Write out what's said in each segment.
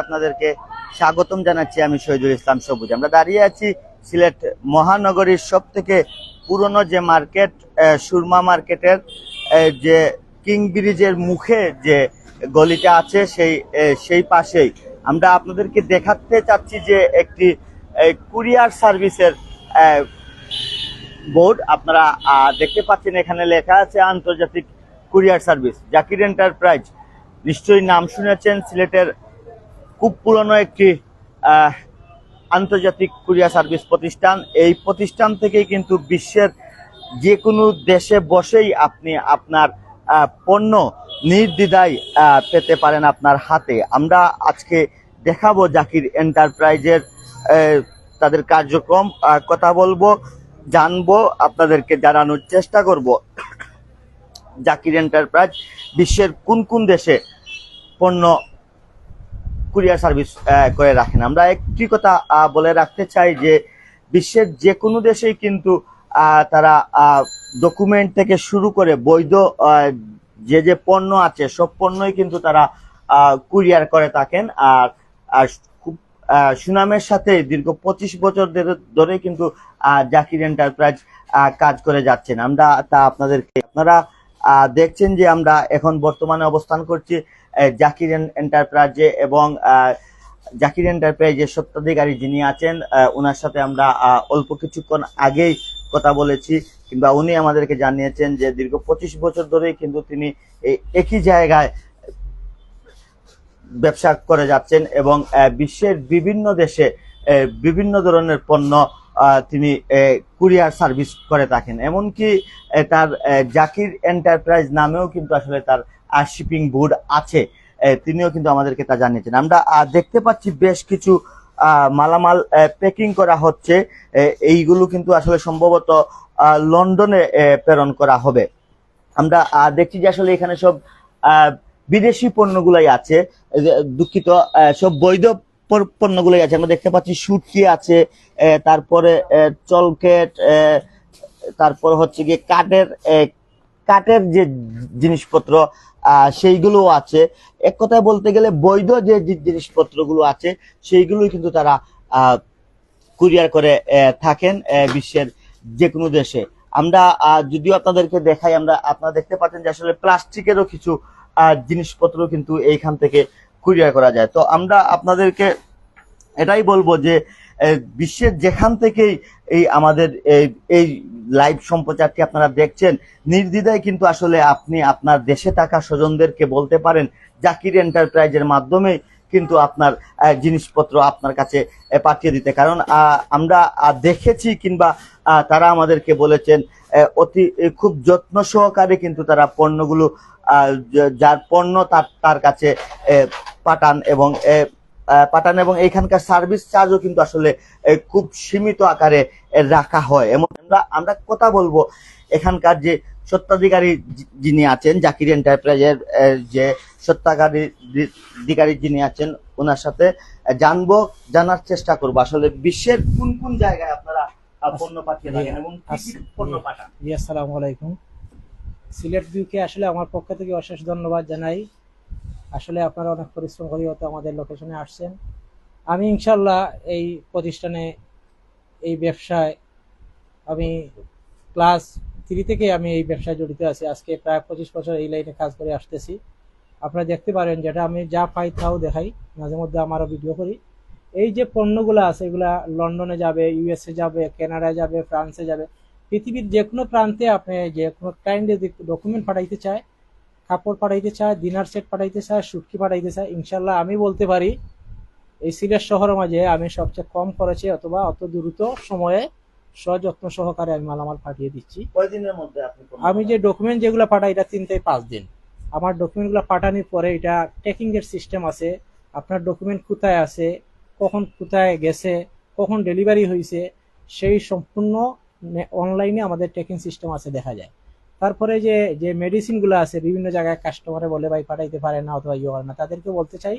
আপনাদেরকে স্বাগতম জানাচ্ছি। আমি শহীদুল ইসলাম সবুজ। আমরা দাঁড়িয়ে আছি সিলেট মহানগরীর সব থেকে পুরনো যে মার্কেট, সুরমা মার্কেটের যে কিং ব্রিজের মুখে যে গলিটা আছে সেই পাশেই আমরা আপনাদেরকে দেখাতে চাচ্ছি যে একটি কুরিয়ার সার্ভিসের বোর্ড আপনারা দেখতে পাচ্ছেন। এখানে লেখা আছে আন্তর্জাতিক কুরিয়ার সার্ভিস জাকির এন্টারপ্রাইজ। নিশ্চয়ই নাম শুনেছেন, সিলেটের খুব পুরনো একটি আন্তর্জাতিক কুরিয়ার সার্ভিস প্রতিষ্ঠান। এই প্রতিষ্ঠান থেকেই কিন্তু বিশ্বের যে কোনো দেশে বসেই আপনি আপনার পণ্য নির্দ্বিধায় পেতে পারেন আপনার হাতে। আমরা আজকে দেখাবো জাকির এন্টারপ্রাইজের তাদের কার্যক্রম, কথা বলবো, জানবো, আপনাদেরকে জানানোর চেষ্টা করব জাকির এন্টারপ্রাইজ বিশ্বের কোন কোন দেশে পণ্য কুরিয়ার সার্ভিস করে রাখেন। আমরা একটি কথা বলে রাখতে চাই যে বিশ্বের যে কোনো দেশেই কিন্তু তারা ডকুমেন্ট থেকে শুরু করে বৈধ যে পণ্য আছে সব পণ্যই কিন্তু তারা কুরিয়ার করে থাকেন। আর খুব সুনামের সাথে দীর্ঘ 25 বছর ধরে কিন্তু জাকির এন্টারপ্রাইজ কাজ করে যাচ্ছেন। আমরা তা আপনারা দেখছেন যে আমরা এখন বর্তমানে অবস্থান করছি জাকির এন্টারপ্রাইজে, এবং জাকির এন্টারপ্রাইজের স্বত্বাধিকারী যিনি আছেন ওনার সাথে আমরা অল্প কিছুক্ষণ আগেই কথা বলেছি, কিংবা উনি আমাদেরকে জানিয়েছেন যে দীর্ঘ 25 বছর ধরেই কিন্তু তিনি একই জায়গায় ব্যবসা করে যাচ্ছেন এবং বিশ্বের বিভিন্ন দেশে বিভিন্ন ধরনের পণ্য তিনি কুরিয়ার সার্ভিস করে থাকেন। এমনকি তার জাকির এন্টারপ্রাইজ নামেও কিন্তু আসলে তার শিপিং বোর্ড আছে, তিনিও কিন্তু আমাদেরকে তা জানিয়েছেন। আমরা দেখতে পাচ্ছি বেশ কিছু মালামাল প্যাকিং করা হচ্ছে। এইগুলো কিন্তু আসলে সম্ভবত লন্ডনে প্রেরণ করা হবে। আমরা দেখছি যে আসলে এখানে সব বিদেশি পণ্যগুলাই আছে, দুঃখিত, সব বৈধ পণ্যগুলাই আছে। আমরা দেখতে পাচ্ছি সুটকি আছে, তারপরে চলকেট, তারপর হচ্ছে গিয়ে কাঠের যে জিনিসপত্র সেইগুলো আছে। এক কথায় বলতে গেলে বৈধ যে জিনিসপত্রগুলো আছে সেইগুলোই কিন্তু তারা কুরিয়ার করে থাকেন বিশ্বের যে কোনো দেশে। আমরা যদিও আপনাদেরকে দেখাই, আপনারা দেখতে পাচ্ছেন যে আসলে প্লাস্টিকেরও কিছু জিনিসপত্র কিন্তু এইখান থেকে কুরিয়ার করা যায়। তো আমরা আপনাদেরকে এটাই বলবো যে বিশ্বের যেখান থেকেই এই আমাদের এই লাইভ সম্প্রচারটি আপনারা দেখছেন, নির্দ্বিধায় কিন্তু আসলে আপনি আপনার দেশে থাকা স্বজনদেরকে বলতে পারেন জাকির এন্টারপ্রাইজের মাধ্যমে কিন্তু আপনার জিনিসপত্র আপনার কাছে পাঠিয়ে দিতে। কারণ আমরা দেখেছি, কিংবা তারা আমাদেরকে বলেছেন খুব যত্ন সহকারে কিন্তু তারা পণ্যগুলো যার পণ্য তার কাছে পাঠান এবং এইখানকার সার্ভিস চার্জও কিন্তু আসলে খুব সীমিত আকারে রাখা হয়। এবং আমরা কথা বলবো এখানকার যে স্বত্বাধিকারী যিনি আছেন, জাকির এন্টারপ্রাইজের যে স্বত্বাধিকারী যিনি আছেন ওনার সাথে জানার চেষ্টা করবো আসলে বিশ্বের কোন কোন জায়গায় আপনারা পণ্য পাঠিয়ে থাকেন এবং কি পণ্য পাঠান। আসসালামু আলাইকুম। সিলেট ভিউকে আসলে আমার পক্ষ থেকে অশেষ ধন্যবাদ জানাই। আসলে আপনারা অনেক পরিশ্রম করে হয়তো আমাদের লোকেশনে আসছেন। আমি ইনশাল্লাহ এই প্রতিষ্ঠানে, এই ব্যবসায় আমি ক্লাস 3 থেকে আমি এই ব্যবসায় জড়িত আছি। আজকে প্রায় 25 বছর এই লাইনে কাজ করে আসতেছি। আপনারা দেখতে পারেন, যেটা আমি যা পাই তাও দেখাই, মাঝে মধ্যে আমারও ভিডিও করি। এই যে পণ্যগুলো আছে এগুলা লন্ডনে যাবে, ইউএসএ যাবে, কানাডায় যাবে, ফ্রান্সে যাবে, পৃথিবীর যে কোনো প্রান্তে আপনি যে কোনো ক্লায়েন্টে ডকুমেন্ট পাঠাইতে চায়, কাপড় পাঠাইতে চায়, ডিনার সেট পাঠাইতে চায়, সুটকি পাঠাইতে চায়, ইনশাল্লাহ আমি বলতে পারি এই সিলেট শহরের মাঝে আমি সবচেয়ে কম খরচে অথবা অত দ্রুত সময়ে সযত্ন সহকারে আমি মালামাল পাঠিয়ে দিচ্ছি। কয়দিনের মধ্যে আমি যে ডকুমেন্ট যেগুলো পাঠাই এটা 3 থেকে 5 দিন। আমার ডকুমেন্টগুলো পাঠানোর পরে এটা ট্র্যাকিং এর সিস্টেম আছে, আপনার ডকুমেন্ট কোথায় আছে, কখন কোথায় গেছে, কখন ডেলিভারি হয়েছে, সেই সম্পূর্ণ অনলাইনে আমাদের ট্র্যাকিং সিস্টেম আছে, দেখা যায়। তারপরে যে মেডিসিনগুলো আছে, বিভিন্ন জায়গায় কাস্টমারে বলে ভাই পাঠাইতে পারে না অথবা ইয়ে করে না, তাদেরকে বলতে চাই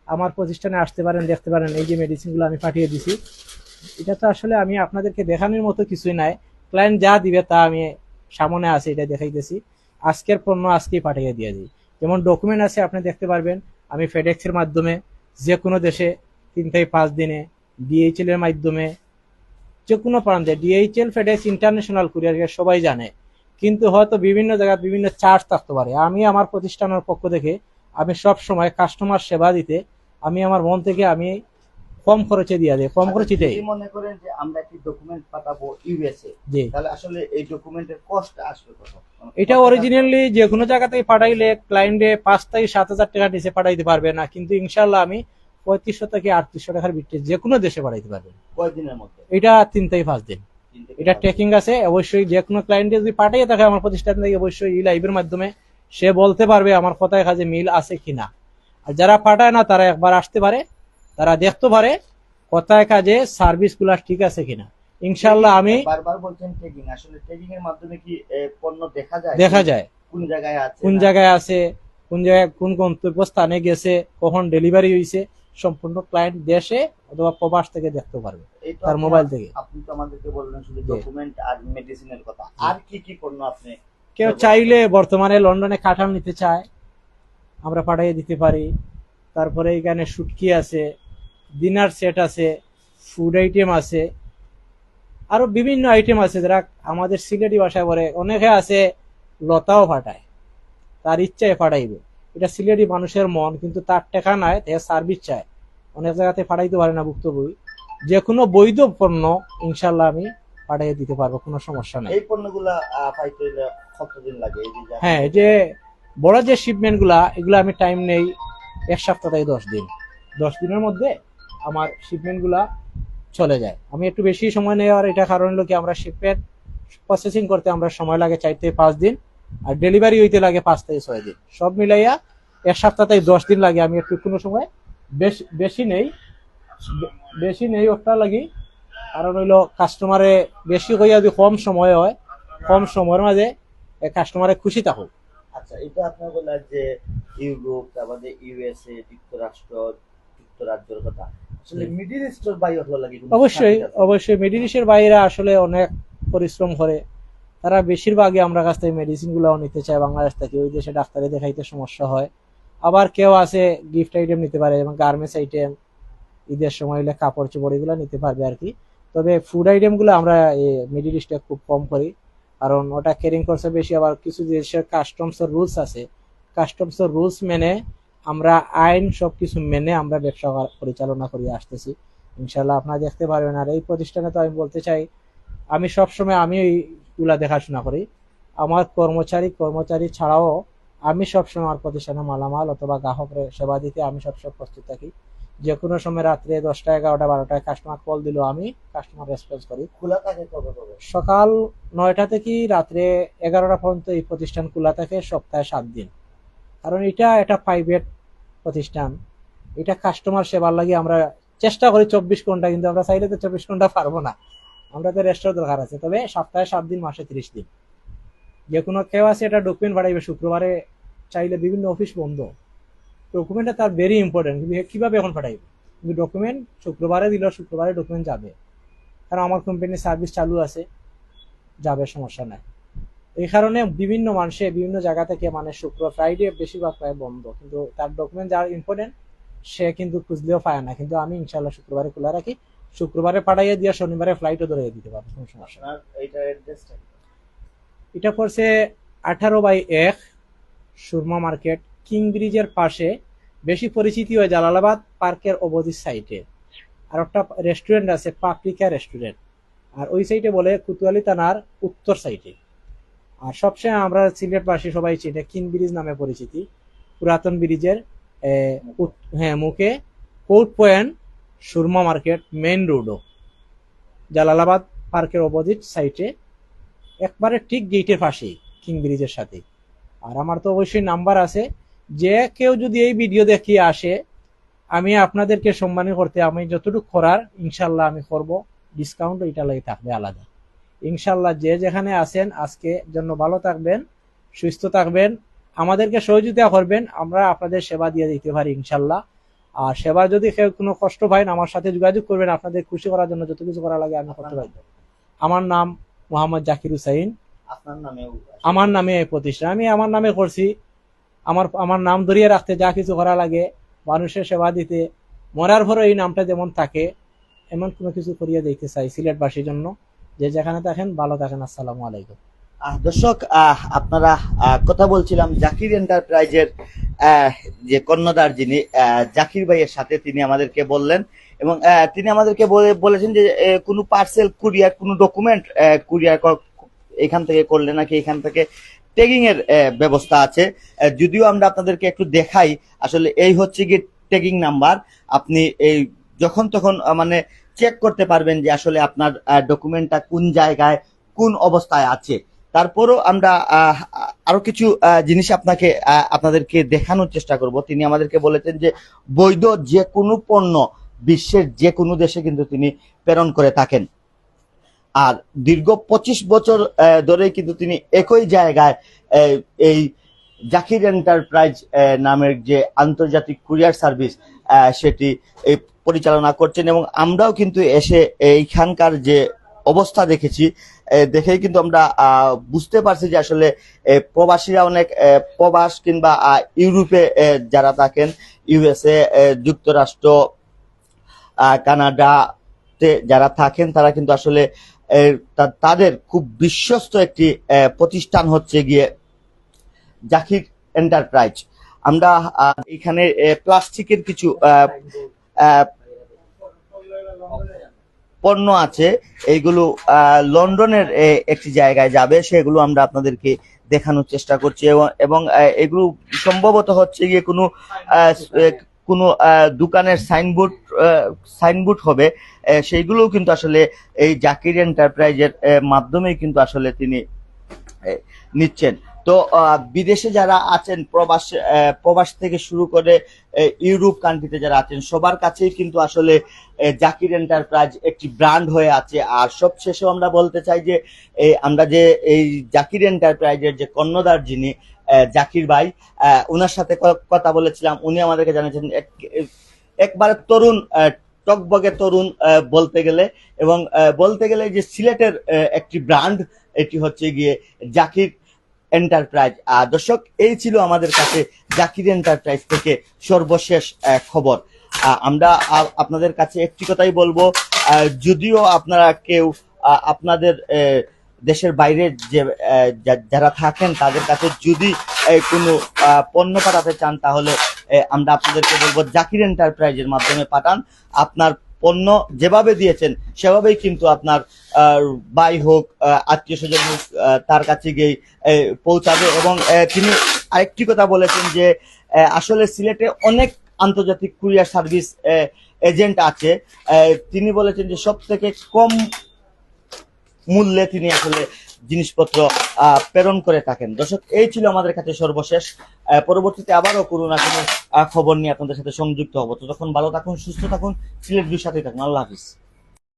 আমার প্রতিষ্ঠানে আসতে পারেন, দেখতে পারেন এই যে মেডিসিনগুলো আমি পাঠিয়ে দিছি। এটা তো আসলে আমি আপনাদেরকে দেখানোর মতো কিছুই নাই, ক্লায়েন্ট যা দিবে তা আমি সামনে আছে এটা দেখাইতেছি। আজকের পণ্য আজকেই পাঠিয়ে দিয়ে দিই। যেমন ডকুমেন্ট আছে আপনি দেখতে পারবেন, আমি ফেডেক্সের মাধ্যমে যে কোনো দেশে 3 থেকে 5 দিনে ডিএইচএল এর মাধ্যমে যে কোনো প্রান্তে ডিএইচএল ফেডেক্স ইন্টারন্যাশনাল কুরিয়ার সবাই জানে, কিন্তু হয়তো বিভিন্ন জায়গায় বিভিন্ন চার্জ থাকতে পারে। আমি আমার প্রতিষ্ঠানের পক্ষ থেকে আমি সব সময় কাস্টমার সেবা দিতে আমি আমার মন থেকে আমি কম খরচে দিয়ে দিই, কম খরচে দেই। যদি মনে করেন যে আমরা একটি ডকুমেন্ট পাঠাবো ইউএসএ, জি, তাহলে আসলে এই ডকুমেন্টের কস্ট আসবে কত? এটা অরিজিনালি যে কোনো জায়গা থেকে পাঠাইলে ক্লায়েন্টে 5 থেকে 7,000 টাকা নিচে পাঠাইতে পারবে না, কিন্তু ইনশাল্লাহ আমি 3500 থেকে 3800 টাকার ভিতরে যে কোনো দেশে পাঠাইতে পারবে। কয়দিনের মধ্যে? এটা 3 থেকে 5 দিন। এটা টেকিং আছে। অবশ্যই যে কোনো ক্লায়েন্টে যদি পাঠিয়ে থাকে আমার প্রতিষ্ঠান থেকে, অবশ্যই এই লাইভের মাধ্যমে সে বলতে পারবে আমার কথায় কাজে মিল আছে কিনা। আর যারা পাঠায় না তারা একবার আসতে পারে, তারা দেখতে পারে কথায় কাজে সার্ভিস গুলা ঠিক আছে কিনা। ইনশাল্লাহ আমি বারবার বলছেন ট্যাগিং, আসলে ট্যাগিং এর মাধ্যমে কি পণ্য দেখা যায়? দেখা যায় কোন জায়গায় আছে, কোন জায়গায় আছে, কোন জায়গায় কোন গন্তব্য স্থানে গেছে, কখন ডেলিভারি হয়েছে, সম্পূর্ণ ক্লায়েন্ট দেশে অথবা প্রবাস থেকে দেখতে পারবে তার মোবাইল থেকে। আপনি তো আমাদেরকে বললেন শুধু ডকুমেন্ট আর মেডিসিনের কথা, আর কি কি পণ্য আপনি? কেউ চাইলে বর্তমানে লন্ডনে কাঁঠাল নিতে চায়, আমরা পাঠিয়ে দিতে পারি। তারপরে এখানে শুটকি আছে, ডিনার সেট আছে, ফুড আইটেম আছে, আরো বিভিন্ন আইটেম আছে যারা আমাদের সিলেটি ভাষায় বলে। অনেকে আছে লতাও ফাটায়, তার ইচ্ছায় ফাটাইবে, এটা সিলেটি মানুষের মন, কিন্তু তার টাকা নাই, তাই সার্ভিস চায়, অনেক জায়গাতে ফাটাইতে পারে না ভুক্তভোগী। যে কোনো বৈধ পণ্য ইনশাল্লাহ আমি পাঠিয়ে দিতে পারবো, কোনো সমস্যা নেই। এই পণ্যগুলা পাইতে হলে কতদিন লাগে? হ্যাঁ, এই যে বড় যে শিপমেন্ট গুলা, এগুলো আমি টাইম নেই 1 সপ্তাহ থেকে 10 দিন। 10 দিনের মধ্যে আমার শিপমেন্ট গুলা চলে যায়। আমি একটু বেশি সময় নেই, আর এটা কারণ হলো কি আমরা শিপমেন্ট প্রসেসিং করতে আমরা সময় লাগে 4 থেকে 5 দিন, আর ডেলিভারি হইতে লাগে 5 থেকে 6 দিন। সব মিলাইয়া 1 সপ্তাহ থেকে 10 দিন লাগে। আমি একটু কোনো সময় বেশি নেই ওটা লাগি, কারণ হইলো কাস্টমারে বেশি হইয়া যদি কম সময় হয়, কম সময়ের মাঝে কাস্টমারে খুশি থাকুক। আচ্ছা, এটা আপনার বললেন যে ইউরোপ, তারপরে ইউএসএ, যুক্তরাজ্যের কথা, আসলে মিডল ইস্টের বাইরে হলো লাগে? অবশ্যই মিডল ইস্টের বাইরে আসলে অনেক পরিশ্রম করে, তারা বেশিরভাগই আমরা কাছ থেকে মেডিসিন গুলাও নিতে চায় বাংলাদেশ থেকে। ওই দেশে ডাক্তারে দেখাইতে সমস্যা হয়। আবার কেউ আছে গিফট আইটেম নিতে পারে, যেমন গার্মেন্টস আইটেম, ঈদের সময় হলে কাপড় চোপড় এগুলো নিতে পারবে আর কি। তবে ফুড আইটেম গুলো আমরা মিডল ইস্টে খুব কম করি, কারণ ওটা ক্যারিং করছে বেশি। আবার কিছু দেশের কাস্টমস এর রুলস আছে, কাস্টমস এর রুলস মেনে আমরা আইন সবকিছু মেনে আমরা ব্যবসা পরিচালনা করে আসতেছি। ইনশাল্লাহ আপনারা দেখতে পারবেন। আর এই প্রতিষ্ঠানে তো আমি বলতে চাই, আমি সবসময় আমি এইগুলা দেখাশোনা করি। আমার কর্মচারী ছাড়াও আমি সবসময় আমার প্রতিষ্ঠানে মালামাল অথবা গ্রাহকের সেবা দিতে আমি সবসময় প্রস্তুত থাকি। যে কোনো সময় রাত্রে 10টা 11টা 12টায় কাস্টমার কল দিল, আমি কাস্টমার রেসপন্স করি। খোলা থাকে কবে কবে? সকাল 9টা থেকে রাত্রে 11টা পর্যন্ত এই প্রতিষ্ঠান খোলা থাকে, সপ্তাহে 7 দিন। কারণ এটা একটা প্রাইভেট প্রতিষ্ঠান, এটা কাস্টমার সেবার লাগে আমরা চেষ্টা করি 24 ঘন্টা, কিন্তু আমরা চাইলে তো 24 ঘন্টা পারবো না, আমরা তো রেস্টের দরকার আছে। তবে সপ্তাহে 7 দিন, মাসে 30 দিন। যে কোনো কেউ আছে এটা ডকুমেন্ট পাঠাইবে শুক্রবারে, চাইলে বিভিন্ন অফিস বন্ধ, ডকুমেন্টটা তার ভেরি ইম্পর্টেন্ট, কিন্তু কিভাবে এখন পাঠাইবে? কিন্তু ডকুমেন্ট শুক্রবারে দিল, শুক্রবারে ডকুমেন্ট যাবে, কারণ আমার কোম্পানির সার্ভিস চালু আছে, যাবে, সমস্যা নাই। এই কারণে বিভিন্ন মানুষে বিভিন্ন জায়গা থেকে, মানে শুক্র ফ্রাইডে বেশিরভাগ প্রায় বন্ধ, কিন্তু তার ডকুমেন্ট যার ইম্পর্টেন্ট সে কিন্তু খুঁজলেও পায় না। কিন্তু আমি ইনশাল্লাহ শুক্রবারে খোলা রাখি, শুক্রবারে পাঠাইয়ে দিয়ে শনিবারে ফ্লাইটও ধরে দিতে পারবো, কোনো সমস্যা না। এটা পড়ছে 18/1 সুরমা মার্কেট, কিং ব্রিজের পাশে, বেশি পরিচিতি হয় জালালাবাদ পার্কের অপোজিট সাইডে। আর একটা রেস্টুরেন্ট আছে, পাপরিকা রেস্টুরেন্ট, আর ওই সাইডে বলে কোতোয়ালি থানার উত্তর সাইডে। আর সবসময় আমরা সিলেটবাসী সবাই চিনে কিং ব্রিজ নামে পরিচিতি, পুরাতন ব্রিজের মুখে court point Surma market main রোডও, জালালাবাদ পার্কের অপোজিট সাইডে, একবারে ঠিক গেটের পাশেই, কিং ব্রিজের সাথে। আর আমার তো অবশ্যই নাম্বার আছে, যে কেউ যদি এই ভিডিও দেখিয়ে আসে, আমি আপনাদেরকে সম্মানিত করতে আমি যতটুকু করার ইনশাল্লাহ আমি করব। ডিসকাউন্ট এটা লাগে থাকবে আলাদা ইনশাল্লাহ। যে যেখানে আছেন আজকে জন্য ভালো থাকবেন, সুস্থ থাকবেন, আমাদেরকে সহযোগিতা করবেন, আমরা আপনাদের সেবা দিয়ে দিতে পারি ইনশাল্লাহ। আর সেবা যদি কেউ কোনো কষ্ট পান, আমার সাথে যোগাযোগ করবেন, আপনাদের খুশি করার জন্য যত কিছু করা লাগে আমি করতে পারি। আমার নাম মোহাম্মদ জাকির হুসাইন। আপনার নামে? আমার নামে এই প্রতিষ্ঠান, আমি আমার নামে করছি। আমার নাম ধরিয়ে রাখতে যা কিছু করা লাগে, মানুষের সেবা দিতে, মরার পরে এই নামটা যেমন থাকে এমন কোনো কিছু করিয়ে দিতে চাই সিলেটবাসীর জন্য। যে যেখানে থাকেন ভালো থাকেন। আসসালামু আলাইকুম। দর্শক, আপনারা কথা বলছিলাম জাকির এন্টারপ্রাইজের যে কর্ণধার যিনি জাকির ভাইয়ের সাথে, তিনি আমাদেরকে বললেন এবং তিনি আমাদেরকে বলেছেন যে কোনো পার্সেল কুরিয়ার, কোনো ডকুমেন্ট কুরিয়ার এখান থেকে করলে নাকি এখান থেকে ট্যাগিং এর ব্যবস্থা আছে। যদিও আমরা আপনাদেরকে একটু দেখাই, আসলে এই হচ্ছে কি ট্যাগিং নাম্বার। আপনি এই যখন তখন মানে চেক করতে পারবেন যে আসলে আপনার ডকুমেন্টটা কোন জায়গায় কোন অবস্থায় আছে। তারপরও আমরা আরো কিছু জিনিস আপনাদেরকে দেখানোর চেষ্টা করব। তিনি আমাদেরকে বলেছেন যে বৈধ যে কোনো পণ্য বিশ্বের যে কোনো দেশে কিন্তু তিনি প্রেরণ করে থাকেন। আর দীর্ঘ 25 বছর ধরে কিন্তু তিনি একই জায়গায় এই জাকির এন্টারপ্রাইজ নামের যে আন্তর্জাতিক কুরিয়ার সার্ভিস সেটি পরিচালনা করছেন এবং আমরাও কিন্তু এসে এইখানকার যে অবস্থা দেখেছি, দেখেই কিন্তু আমরা বুঝতে পারছি যে আসলে প্রবাসীরা অনেক প্রবাস কিংবা ইউরোপে যারা থাকেন, ইউএসএ, যুক্তরাষ্ট্র, কানাডাতে যারা থাকেন, তারা কিন্তু আসলে তাদের খুব বিশ্বস্ত একটি প্রতিষ্ঠান হচ্ছে গিয়ে জাকির এন্টারপ্রাইজ। আমরা এখানে প্লাস্টিকের কিছু পণ্য আছে, এইগুলো লন্ডনের একটি জায়গায় যাবে, সেগুলো আমরা আপনাদেরকে দেখানোর চেষ্টা করছি এবং এগুলো সম্ভবত হচ্ছে গিয়ে কোনো দোকানের সাইনবোর্ড হবে, সেইগুলোও কিন্তু আসলে এই জাকির এন্টারপ্রাইজের মাধ্যমেই কিন্তু আসলে তিনি নিচ্ছেন। তো বিদেশে যারা আছেন, প্রবাস থেকে শুরু করে ইউরোপ কান্ট্রিতে যারা আছেন, সবার কাছেই কিন্তু আসলে জাকির এন্টারপ্রাইজ একটি ব্র্যান্ড হয়ে আছে। আর সবশেষেও আমরা বলতে চাই যে আমরা যে এই জাকির এন্টারপ্রাইজের যে কর্ণধার যিনি জাকির ভাই, ওনার সাথে কথা বলেছিলাম। উনি আমাদেরকে জানিয়েছেন একবারে তরুণ, টকবগে তরুণ বলতে গেলে, এবং বলতে গেলে যে সিলেটের একটি ব্র্যান্ড, এটি হচ্ছে গিয়ে জাকির এন্টারপ্রাইজ। দর্শক, এই ছিল আমাদের কাছে জাকির এন্টারপ্রাইজ থেকে সর্বশেষ খবর। আমরা আপনাদের কাছে একটি কথাই বলবো, যদিও আপনারা কেউ আপনাদের দেশের বাইরে যে যারা থাকেন, তাদের কাছে যদি কোনো পণ্য পাঠাতে চান, তাহলে আমরা আপনাদেরকে বলবো জাকির এন্টারপ্রাইজের মাধ্যমে পাঠান। আপনার পণ্য যেভাবে দিয়েছেন সেভাবেই কিন্তু আপনার ভাই হোক, আত্মীয় স্বজন হোক, তার কাছে গিয়ে পৌঁছাবে। এবং তিনি আরেকটি কথা বলেছেন যে আসলে সিলেটে অনেক আন্তর্জাতিক কুরিয়ার সার্ভিস এজেন্ট আছে। তিনি বলেছেন যে সব থেকে কম মূল্যে তিনি আসলে জিনিসপত্র প্রেরণ করে থাকেন। দর্শক, এই ছিল আমাদের কাছে সর্বশেষ। পরবর্তীতে আবারও কোনো না কোনো খবর নিয়ে আপনাদের সাথে সংযুক্ত হবো। তো তখন ভালো থাকুন, সুস্থ থাকুন, সিলেট ভিউর সাথেই থাকুন। আল্লাহ হাফিজ।